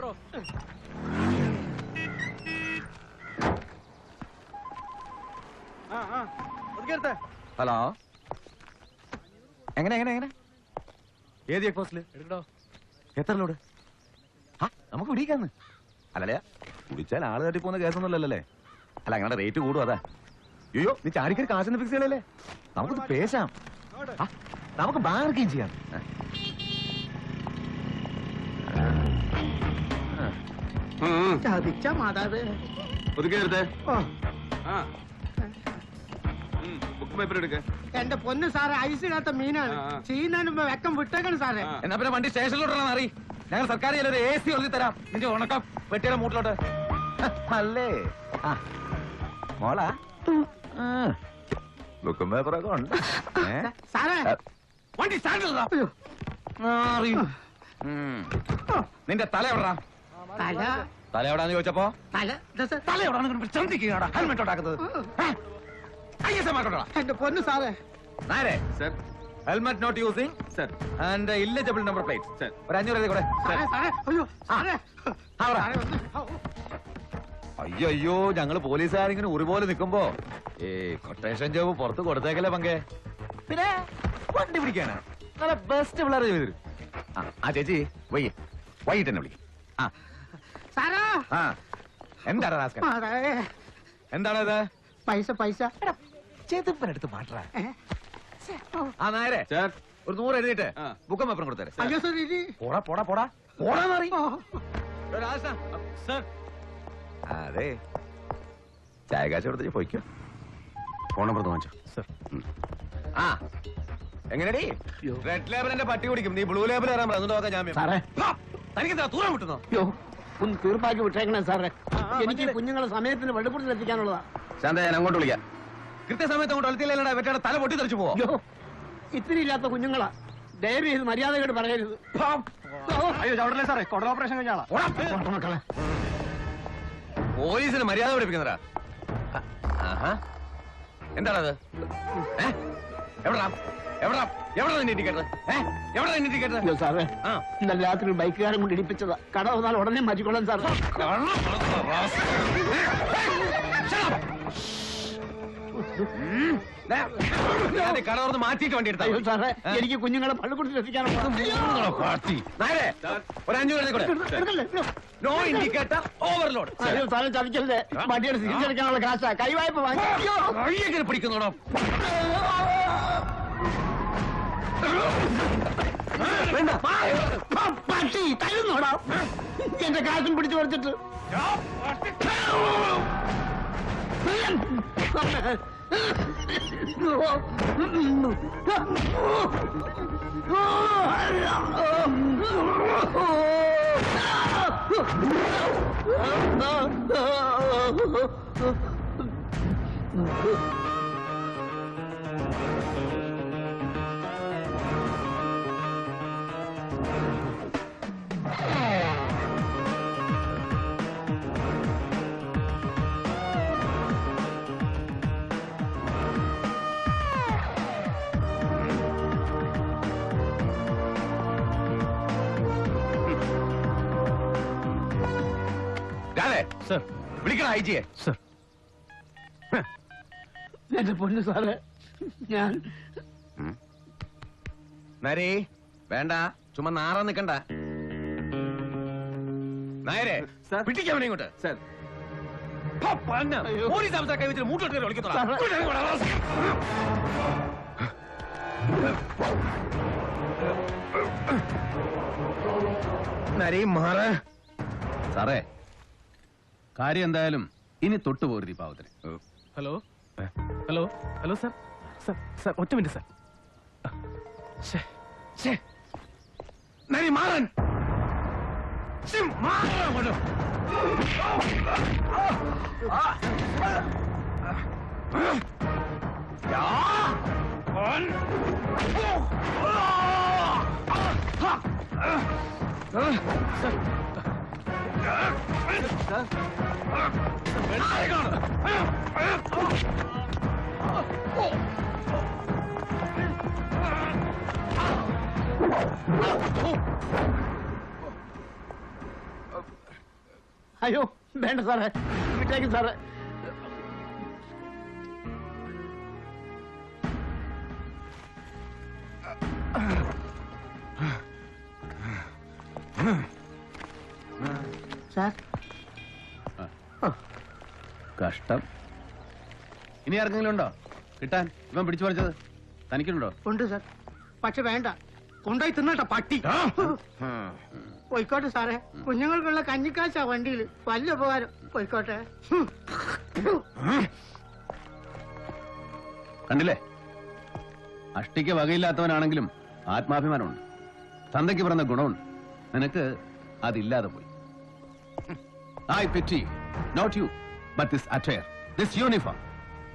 Hello, എങ്ങനെ എങ്ങനെ എങ്ങനെ ഏത് ചെക്ക് പോസ്റ്റില് എത്ര ലോഡ്? നമുക്ക് പിടിക്കാന്ന് അല്ലല്ലേ? കുടിച്ചാൽ ആള് തട്ടി പോകുന്ന കേസൊന്നുമല്ലല്ലേ? അല്ല അങ്ങനെ റേറ്റ് കൂടും അതാ. അയ്യോ, നീ ചാടിക്കറി കാശൊന്ന് ഫിക്സ് ചെയ്യണല്ലേ? നമുക്കിത് പേശാം, നമുക്ക് ബാർഗെയിൻ ചെയ്യാം. എന്റെ പൊന്ന് സാറേ, ഐസിടാത്ത മീനാണ്. ചെയ്യുന്നതിന് മുമ്പ് വെക്കം വിട്ടേക്കണം സാറേ. എന്നാ പിന്നെ വണ്ടി സ്റ്റേഷനിലോട്ടാണ് അറിയി. ഞങ്ങൾ സർക്കാർ ഒരു AC ഒഴുതി തരാം നിന്റെ ഉണക്കം വെട്ടിയുടെ മൂട്ടിലോട്ട്. അല്ലേ മോളാ? ബുക്കും പേപ്പറൊക്കെ ഉണ്ട് സാറേ. വണ്ടി സ്റ്റാൻഡിലാ. നിന്റെ തല എവിടാ? തല എവിടാന്ന് ചോദിച്ചപ്പോ തല എവിടാണ് ചന്തിക്കുകയാടാ ഹെൽമെറ്റ് ഉണ്ടാക്കുന്നത്. എന്റെ പൊന്ന് സാറേ. നേരെ helmet not using sir and illegible number plate sir. ഒരു 500 കൂടെ. അയ്യോ അയ്യോ, ഞങ്ങള് പോലീസുകാരിങ്ങനെ ഉറിപോലെ നിൽക്കുമ്പോ കൊട്ടേഷൻ ജോബ് പുറത്ത് കൊടുത്തേക്കല്ലേ പങ്കെ. പിന്നെ വണ്ടി പിടിക്കാനാ നല്ല ബെസ്റ്റ് പിള്ളേരെ ചെയ്തു. ആ ചേച്ചി വൈകിട്ട് തന്നെ വിളിക്കും. എന്താണ് റാസ്കൽ? എന്താണത്? പൈസ പൈസ ചെതുപ്പനെടുത്ത് മാറ്റാ. ആ നേരെ ഒരു 100 എഴുതിട്ട് ബുക്കും പേപ്പറും കൊടുത്തേ. പോടാ പോടാ പോടാ പോടാന്നറി. അതെ, ചായ കാശ് കൊടുത്തിട്ട് പോയിക്കോ. ഫോൺ നമ്പർ വാങ്ങിച്ചോ സർ. ആ എങ്ങനെയാടി? റെഡ് ലേബലിന്റെ പട്ടി കുടിക്കും, നീ ബ്ലൂ ലേബിൾ വരാൻ പറഞ്ഞു. ഞാൻ തനിക്ക് ദൂരം വിട്ടുന്നോ? ഒന്ന് തീർപ്പാക്കി വിട്ടേക്കണേ സാറേ. എനിക്ക് കുഞ്ഞുങ്ങളെ സമയത്തിന് വെളിപ്പെടുത്തി എത്തിക്കാനുള്ളതാ. ശാന്ത, ഞാൻ അങ്ങോട്ട് വിളിക്കാം. കൃത്യസമയത്ത് അങ്ങോട്ട് എത്തിയില്ലടാ, വെറ്റയുടെ തല പൊട്ടി തെറിച്ചു പോവോ? ഇത്തിരി ഇല്ലാത്ത കുഞ്ഞുങ്ങളാ, ദയവ് ചെയ്ത് മര്യാദയോട് പറയരുത്. അയ്യോ ചവിടല്ലേ സാറേ, കൊടൽ ഓപ്പറേഷൻ കഴിഞ്ഞാളാ. പോലീസിന് മര്യാദ പഠിപ്പിക്കുന്നതാ. എന്താണത്? എവിടാ എവിടാ എവിടെ നിന്റെ ടിക്കറ്റ്? എവിടെ നിന്റെ ടിക്കറ്റ്? സാറേ, ഇന്നലെ രാത്രി ബൈക്കുകാരൻ കൊണ്ട് ഇടിപ്പിച്ചതാ. കട വന്നാൽ ഉടനെ മാറ്റിക്കൊള്ളാൻ സാർ. കട തുറന്ന് മാറ്റിയിട്ട് വണ്ടി എടുത്താ സാറേ. എനിക്ക് കുഞ്ഞുങ്ങളെ പള്ളിക്കൂടത്തിൽ എത്തിക്കാനുള്ള ഒരു 500 നോ ഇൻഡിക്കേറ്റർ ഓവർലോഡ്. സാറേ ചതിക്കല്ലേ, വണ്ടിയുടെ തിരിച്ചെടുക്കാനുള്ള കാശാ. കൈവായ്പ വാങ്ങി പിടിക്കുന്നോടോ? പട്ടി തരുന്നോടാ എന്റെ കാശും പിടിച്ചു പറിച്ചിട്ട്. വിളിക്കണം ഐജിയെ. എന്റെ പൊന്നു സാറേ, ഞാൻ നരേ വേണ്ട, ചുമ്മാ നാറാൻ നിക്കണ്ട. നായരെ പിടിക്കാൻ ഇങ്ങോട്ട്. പോലീസ് അവസ്ഥ കൈവച്ചിട്ട് മൂട്ടോട്ട് വിളിക്കത്തോളാം. നരേ മാറ. സാറേ, കാര്യം എന്തായാലും ഇനി തൊട്ടുപോരുത് ഈ പാവത്തിന്. Hello hello hello sir sir sir ഒറ്റ മിനിറ്റ് സാർ. നരി മാറൻ അയ്യോ വേണ്ട സാറേ, വിട്ടേക്കും സാറേ. സാർ കഷ്ടം. ഇനി ആർക്കെങ്കിലും ഉണ്ടോ കിട്ടാൻ? ഇവൻ പിടിച്ചു പറിച്ചത് തനിക്കുണ്ടോ? ഉണ്ട് സാർ, പക്ഷെ വേണ്ട, കൊണ്ടുപോയി തിന്നട്ടെ പട്ടി. പോയിക്കോട്ടെ സാറേ, കുഞ്ഞുങ്ങൾക്കുള്ള കഞ്ഞിക്കാശാ വണ്ടിയിൽ, വല്ല ഉപകാരം. പോയിക്കോട്ടെ. കണ്ടില്ലേ, അഷ്ടിക്ക് വകയില്ലാത്തവനാണെങ്കിലും ആത്മാഭിമാനമുണ്ട്, തന്തയ്ക്ക് പറഞ്ഞ ഗുണമുണ്ട്. നിനക്ക് അതില്ലാതെ പോയി. I pity not you but this attire, this uniform.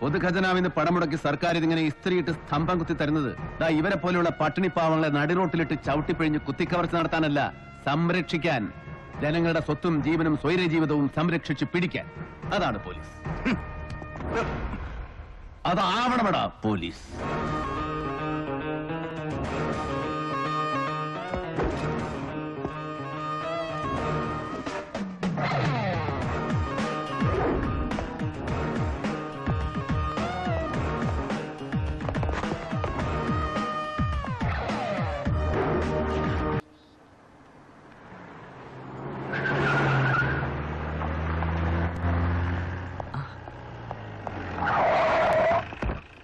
പൊതുഖജനാവിന്ന് പണം മുടക്കി സർക്കാർ ഇതിങ്ങനെ ഇസ്ത്രീയിട്ട് സ്തംഭം കുത്തി തരുന്നത് ദാ ഇവരെ പോലെയുള്ള പട്ടിണിപ്പാവങ്ങളെ നടിറോട്ടിലിട്ട് ചവിട്ടിപ്പിഴിഞ്ഞ് കുത്തിക്കവർച്ച നടത്താനല്ല, സംരക്ഷിക്കാൻ. ജനങ്ങളുടെ സ്വത്തും ജീവനും സ്വൈര ജീവിതവും സംരക്ഷിച്ച് പിടിക്കാൻ. അതാണ് പോലീസ്. അതാവണമെടാ പോലീസ്.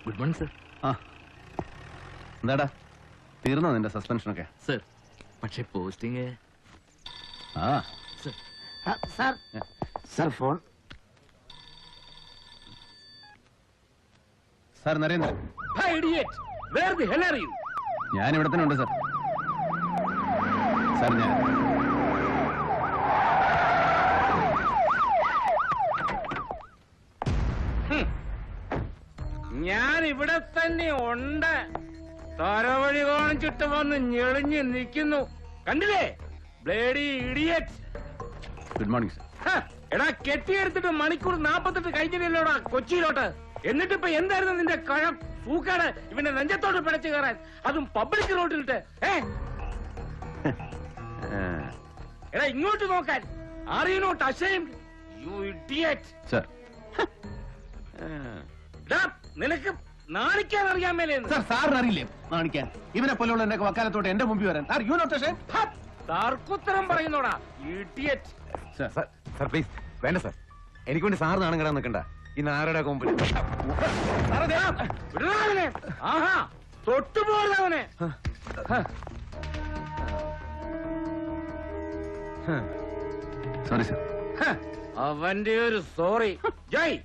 Good morning sir. ആ എന്താടാ, തീർന്നോ നിന്റെ സസ്പെൻഷനൊക്കെ? സർ, പക്ഷേ പോസ്റ്റിംഗ്. ആ sir sir phone. Sir Narendran, ഞാൻ ഇവിടെ തന്നെ ഉണ്ട് സാർ. സാർ ഞാൻ ഇവിടെ തന്നെ ഉണ്ട്. തരവഴി കാണിച്ചിട്ട് വന്ന് ഞെളിഞ്ഞ് നിൽക്കുന്നു, കണ്ടില്ലേ? Bloody idiot. Good morning sir. എടാ, കെട്ടിയെടുത്തിട്ട് മണിക്കൂർ 48 കഴിഞ്ഞില്ലല്ലോടാ കൊച്ചിയിലോട്ട്. എന്നിട്ടിപ്പോ എന്തായിരുന്നു നിന്റെ കഴം സൂക്കാട് ഇവന്റെ നെഞ്ചത്തോട്ട് പിടച്ചു കയറാൻ, അതും പബ്ലിക് റോഡിലിട്ട്. എടാ, ഇങ്ങോട്ട് നോക്കാൻ. Are you not ashamed, you idiot? Sir നിനക്ക് നാണിക്കാൻ അറിയാൻ മേലെന്ന്. സാർ, സാറിന് അറിയില്ലേ നാണിക്കാൻ? ഇവനെ പോലെയുള്ള എന്റെ വക്കാലത്തോട്ട് എന്റെ മുമ്പിൽ വരാൻ. Are you not ashamed? തർക്കുത്തരം പറയുന്നോടാ ഇഡിയറ്റ്. സാർ പ്ലീസ്, വേണ്ട സാർ, എനിക്ക് വേണ്ടി സാർ നാണം കിടാൻ നിൽക്കണ്ട. ഈ നാരുടെ കൊമ്പിൽ ആഹാ, തൊട്ടുപോകുന്നവനെ. Sorry sir. അവന്റെ ഒരു സോറി. ജയ്,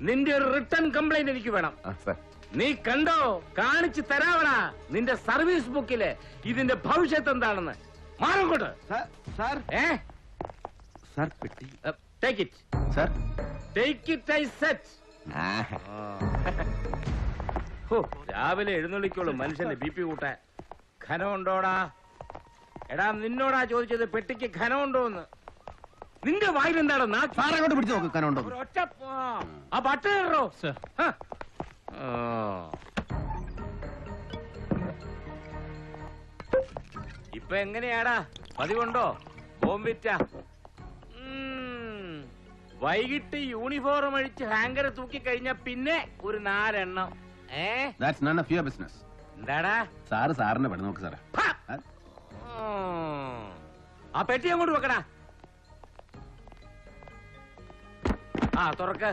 നിന്റെ ഒരു റിട്ടേൺ കംപ്ലൈന്റ് എനിക്ക് വേണം. നീ കണ്ടോ, കാണിച്ചു തരാവടാ നിന്റെ സർവീസ് ബുക്കില് ഇതിന്റെ ഭവിഷ്യത്ത് എന്താണെന്ന്. മാറങ്ങോട്ട്. സാർ സാർ പെട്ടി. Take it sir, take it I set. രാവിലെ എഴുന്നള്ളിക്കോളൂ മനുഷ്യന്റെ ബി പി കൂട്ടാൻ. ഘനമുണ്ടോടാ? എടാ, നിന്നോടാ ചോദിച്ചത് പെട്ടിക്ക് ഘനമുണ്ടോന്ന്. നിന്റെ വായിൽ എന്താണ്? സാർ അങ്ങോട്ട് പിടിച്ചു നോക്ക്, കനുണ്ടോ? ഒറ്റ ആ ബട്ടൺ ഇടോ. ഇപ്പൊ എങ്ങനെയാടാ, പതിവുണ്ടോ? ബോംബിറ്റ. വൈകിട്ട് യൂണിഫോം അഴിച്ച് ഹാങ്കർ തൂക്കി കഴിഞ്ഞ പിന്നെ ഒരു 4 എണ്ണം. That's none of your business. എന്താടാ? സാറ് സാറിനെ പെടുന്ന നോക്ക് സാറേ. ആ പെട്ടി അങ്ങോട്ട് വെക്കടാ. ആ തുറക്ക്.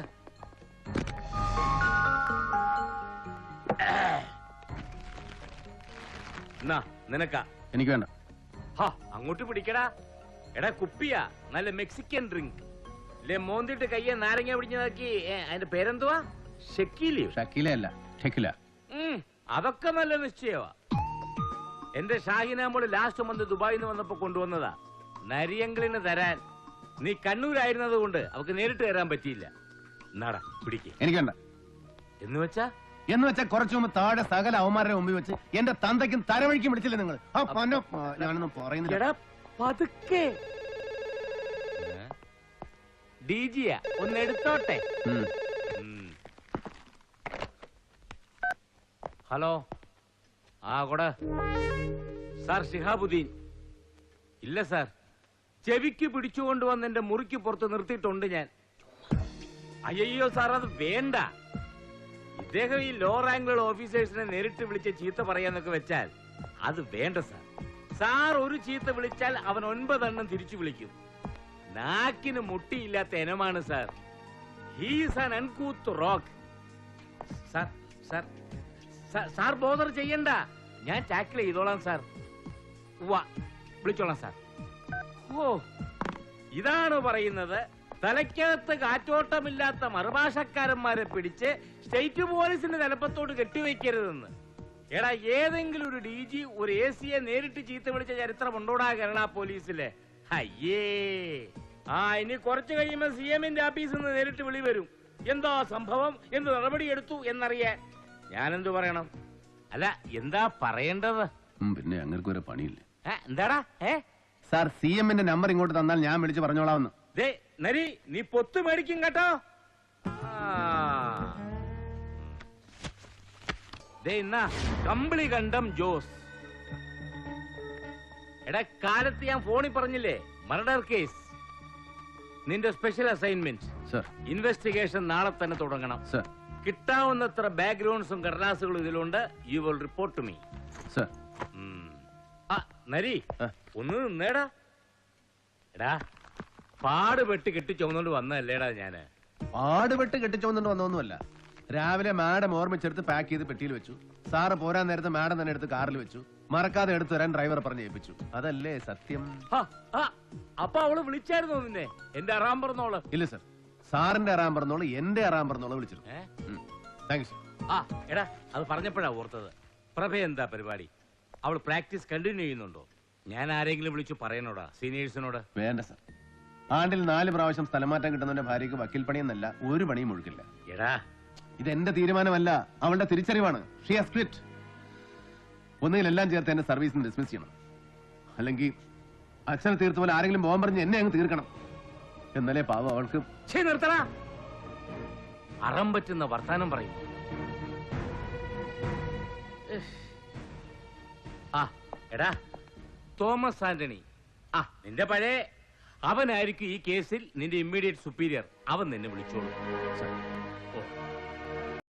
നിനക്കാ? എനിക്ക് വേണ്ട. അങ്ങോട്ട് പിടിക്കടാ. എടാ, കുപ്പിയാ, നല്ല മെക്സിക്കൻ ഡ്രിങ്ക്. മോന്തിട്ട് കയ്യെ നാരങ്ങ പിടിഞ്ഞതാക്കി. അതിന്റെ പേരെന്തുവാ? ഷക്കീലിയോ? ഷക്കീല അല്ല, ഷക്കില. അതൊക്കെ നല്ല നിശ്ചയമാ. എന്റെ ഷാഹിനാമോള് ലാസ്റ്റ് മന്ത് ദുബായിൽ നിന്ന് വന്നപ്പോ കൊണ്ടുവന്നതാ. നരിയങ്കളിന് തരാൻ. നീ കണ്ണൂരായിരുന്നത് കൊണ്ട് അവക്ക് നേരിട്ട് തരാൻ പറ്റിയില്ല. എന്നാടാ, പിടിക്ക്. എനിക്ക് വേണ്ട. എന്ന് വെച്ചാ കുറച്ചു മുമ്പ് താഴെ സകല അവന്മാരുടെ മുമ്പിൽ വെച്ച് എന്റെ തന്തയ്ക്കും തരവഴിക്കും പിടിച്ചില്ലേ നിങ്ങൾ? ഞാനൊന്നും പറയുന്നില്ല. പതുക്കെ. ഡിജിയാ, ഒന്ന് എടുത്തോട്ടെ. ഹലോ, ആ കൊട. സാർ ഷിഹാബുദ്ദീൻ. ഇല്ല സാർ, ചെവിക്ക് പിടിച്ചുകൊണ്ടുവന്ന് എന്റെ മുറിക്ക് പുറത്ത് നിർത്തിയിട്ടുണ്ട് ഞാൻ. അയ്യോ സാർ, അത് വേണ്ട. ഇദ്ദേഹം ഈ ലോ റാങ്കുള്ള ഓഫീസേഴ്സിനെ നേരിട്ട് വിളിച്ച് ചീത്ത പറയാന്നൊക്കെ വെച്ചാൽ അത് വേണ്ട സാർ. സാർ ഒരു ചീത്ത വിളിച്ചാൽ അവൻ 9 എണ്ണം തിരിച്ചു വിളിക്കും. നാക്കിന് മുട്ടിയില്ലാത്ത ഇനമാണ് sir. He's an അൺകൂത്ത് rock. Sir sir sir bother ചെയ്യണ്ട, ഞാൻ ടാക്കിൾ ചെയ്തോളാം സാർ. വിളിച്ചോളാം സാർ. ഓ, ഇതാണ് പറയുന്നത് തലയ്ക്കകത്ത് കാറ്റോട്ടമില്ലാത്ത മറുഭാഷക്കാരന്മാരെ പിടിച്ച് സ്റ്റേറ്റ് പോലീസിന്റെ തലപ്പത്തോട് കെട്ടിവെക്കരുതെന്ന്. എടാ, ഏതെങ്കിലും ഒരു DG ഒരു ACയെ നേരിട്ട് ചീത്ത വിളിച്ച ചരിത്രം ഉണ്ടോടാ കേരള പോലീസിലെ? അയ്യേ, ഇനി കുറച്ച് കഴിയുമ്പോ CM-ന്റെ ഓഫീസിൽ നിന്ന് നേരിട്ട് വിളി വരും. എന്താ സംഭവം, എന്ത് നടപടിയെടുത്തു എന്നറിയാൻ. ഞാനെന്തു പറയണം? അല്ല, എന്താ പറയേണ്ടത്? പിന്നെ അങ്ങനെ ഒരു പണിയില്ല. എന്താടാ? സാർ, CM-ന്റെ നമ്പർ ഇങ്ങോട്ട് തന്നാൽ ഞാൻ വിളിച്ച് പറഞ്ഞോളാമെന്ന്. നരി, നീ പൊത്ത് മേടിക്കും കേട്ടോ. കമ്പിളി കണ്ടം ജോസ്. എടാ, കാലത്ത് ഞാൻ ഫോണിൽ പറഞ്ഞില്ലേ, മർഡർ കേസ്. നിന്റെ സ്പെഷ്യൽ അസൈൻമെന്റ് ഇൻവെസ്റ്റിഗേഷൻ നാളെ തന്നെ തുടങ്ങണം. കിട്ടാവുന്നത്ര ബാക്ക്ഗ്രൗണ്ട്സും കടലാസുകളും ഇതിലുണ്ട്. You will report to me. Nari, ഒന്ന് നിന്നേടാ. എടാ, പാടുപെട്ട് കെട്ടിച്ചോന്നോണ്ട് വന്നല്ലേടാ ഞാന്. പാടുപെട്ട് കെട്ടിച്ചോന്നുകൊണ്ട് വന്നൊന്നുമല്ല. രാവിലെ മാഡം ഓർമ്മിച്ചെടുത്ത് പാക്ക് ചെയ്ത് പെട്ടിയിൽ വെച്ചു. സാറ് പോരാൻ നേരത്തെ മാഡം തന്നെ എടുത്ത് കാറിൽ വെച്ചു. മറക്കാതെ എടുത്തു തരാൻ ഡ്രൈവറെ പറഞ്ഞ് ഏൽപ്പിച്ചു. അതല്ലേ സത്യം? അപ്പൊ അവള് വിളിച്ചായിരുന്നോ നിന്നെ? എന്റെ അറാം പറഞ്ഞോള്? ഇല്ല സർ, സാറിന്റെ അറാം പറഞ്ഞോളൂ, എന്റെ അറാം പറഞ്ഞോളൂ വിളിച്ചിരുന്നു. Thank you sir. എടാ, അത് പറഞ്ഞപ്പോഴാ ഓർത്തത്. പ്രഭ എന്താ പരിപാടി? അവൾ പ്രാക്ടീസ് കണ്ടിന്യൂ ചെയ്യുന്നുണ്ടോ? ഞാൻ ആരെങ്കിലും വിളിച്ചു പറയണോടാ, സീനിയേഴ്സിനോട്? വേണ്ട സർ, ആണ്ടിൽ 4 പ്രാവശ്യം സ്ഥലം മാറ്റം കിട്ടുന്നവന്റെ ഭാര്യക്ക് വക്കീൽ പണിയെന്നല്ല ഒരു പണിയും ഒഴുക്കില്ല. എടാ, ഇതെന്റെ തീരുമാനമല്ല, അവളുടെ തിരിച്ചറിവാണ്. She has quit. ഒന്നുകിൽ എല്ലാം ചേർത്ത് എന്നെ സർവീസിന് ഡിസ്മിസ് ചെയ്യണം, അല്ലെങ്കിൽ അച്ഛനെ തീർത്ത പോലെ ആരെങ്കിലും പോകാൻ പറഞ്ഞ് എന്നെ അങ്ങ് തീർക്കണം. എന്നാലേ പാവം അവൾക്ക്. നിർത്തടാ, അറം പറ്റുന്ന വർത്താനം പറയും. എടാ, തോമസ് ആന്റണി, നിന്റെ പഴയ അവനായിരിക്കും ഈ കേസിൽ നിന്റെ ഇമ്മീഡിയറ്റ് സുപ്പീരിയർ. അവൻ നിന്നെ വിളിച്ചോളൂ.